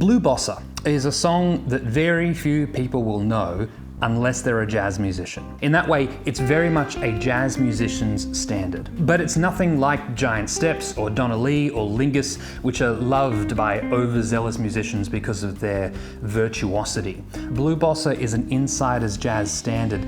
Blue Bossa is a song that very few people will know unless they're a jazz musician. In that way, it's very much a jazz musician's standard. But it's nothing like Giant Steps or Donna Lee or Lingus, which are loved by overzealous musicians because of their virtuosity. Blue Bossa is an insider's jazz standard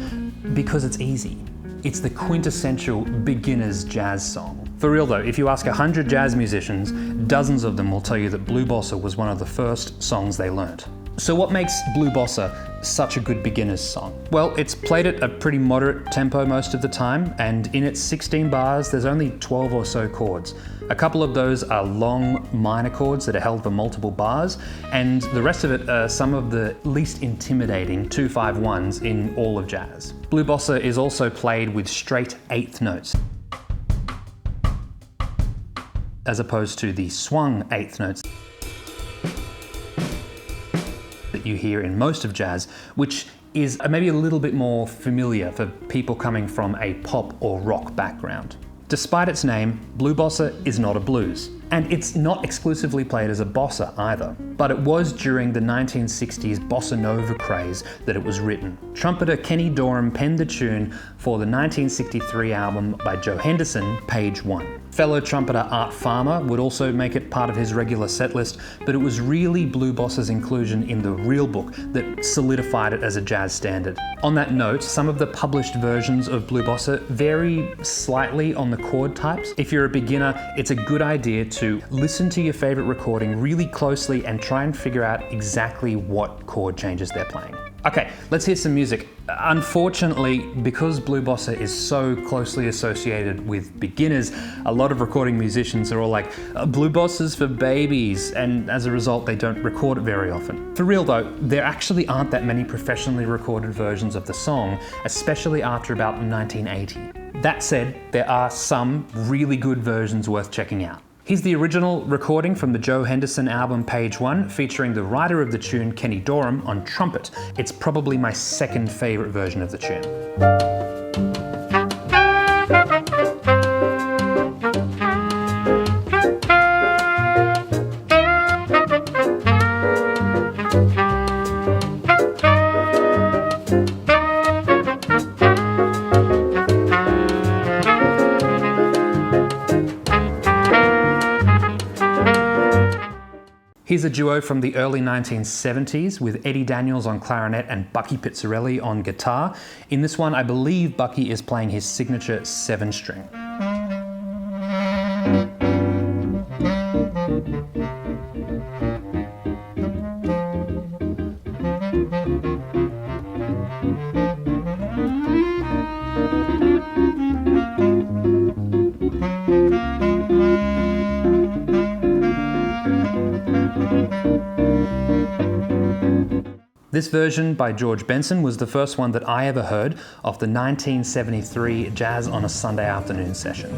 because it's easy. It's the quintessential beginner's jazz song. For real though, if you ask 100 jazz musicians, dozens of them will tell you that Blue Bossa was one of the first songs they learnt. So what makes Blue Bossa such a good beginner's song? Well, it's played at a pretty moderate tempo most of the time, and in its 16 bars, there's only 12 or so chords. A couple of those are long minor chords that are held for multiple bars, and the rest of it are some of the least intimidating 2-5-1s in all of jazz. Blue Bossa is also played with straight eighth notes, as opposed to the swung eighth notes that you hear in most of jazz, which is maybe a little bit more familiar for people coming from a pop or rock background. Despite its name, Blue Bossa is not a blues, and it's not exclusively played as a bossa either, but it was during the 1960s bossa nova craze that it was written. Trumpeter Kenny Dorham penned the tune for the 1963 album by Joe Henderson, Page 1. Fellow trumpeter Art Farmer would also make it part of his regular setlist, but it was really Blue Bossa's inclusion in the Real Book that solidified it as a jazz standard. On that note, some of the published versions of Blue Bossa vary slightly on the chord types. If you're a beginner, it's a good idea to listen to your favorite recording really closely and try and figure out exactly what chord changes they're playing. Okay, let's hear some music. Unfortunately, because Blue Bossa is so closely associated with beginners, a lot of recording musicians are all like, Blue Bossa's for babies, and as a result, they don't record it very often. For real though, there actually aren't that many professionally recorded versions of the song, especially after about 1980. That said, there are some really good versions worth checking out. Here's the original recording from the Joe Henderson album Page 1, featuring the writer of the tune, Kenny Dorham, on trumpet. It's probably my second favourite version of the tune. Here's a duo from the early 1970s with Eddie Daniels on clarinet and Bucky Pizzarelli on guitar. In this one, I believe Bucky is playing his signature 7-string. This version by George Benson was the first one that I ever heard of the 1973 Jazz on a Sunday Afternoon session.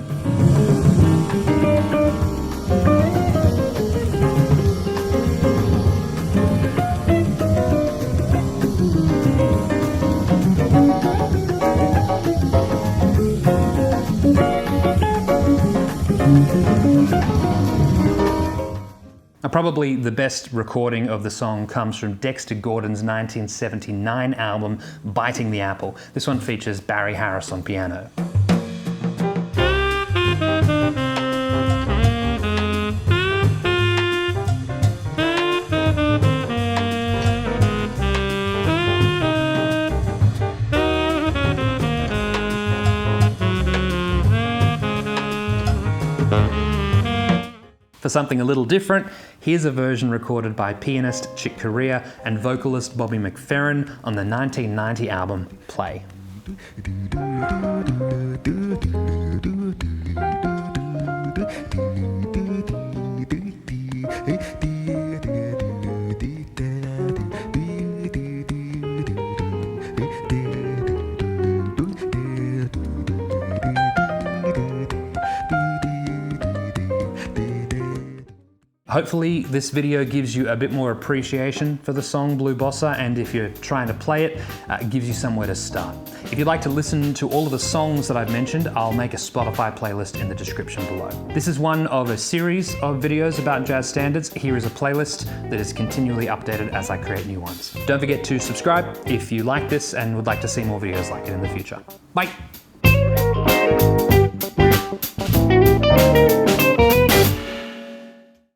Probably the best recording of the song comes from Dexter Gordon's 1979 album, Biting the Apple. This one features Barry Harris on piano. For something a little different, here's a version recorded by pianist Chick Corea and vocalist Bobby McFerrin on the 1990 album Play. Hopefully this video gives you a bit more appreciation for the song Blue Bossa, and if you're trying to play it, it gives you somewhere to start. If you'd like to listen to all of the songs that I've mentioned, I'll make a Spotify playlist in the description below. This is one of a series of videos about jazz standards. Here is a playlist that is continually updated as I create new ones. Don't forget to subscribe if you like this and would like to see more videos like it in the future. Bye!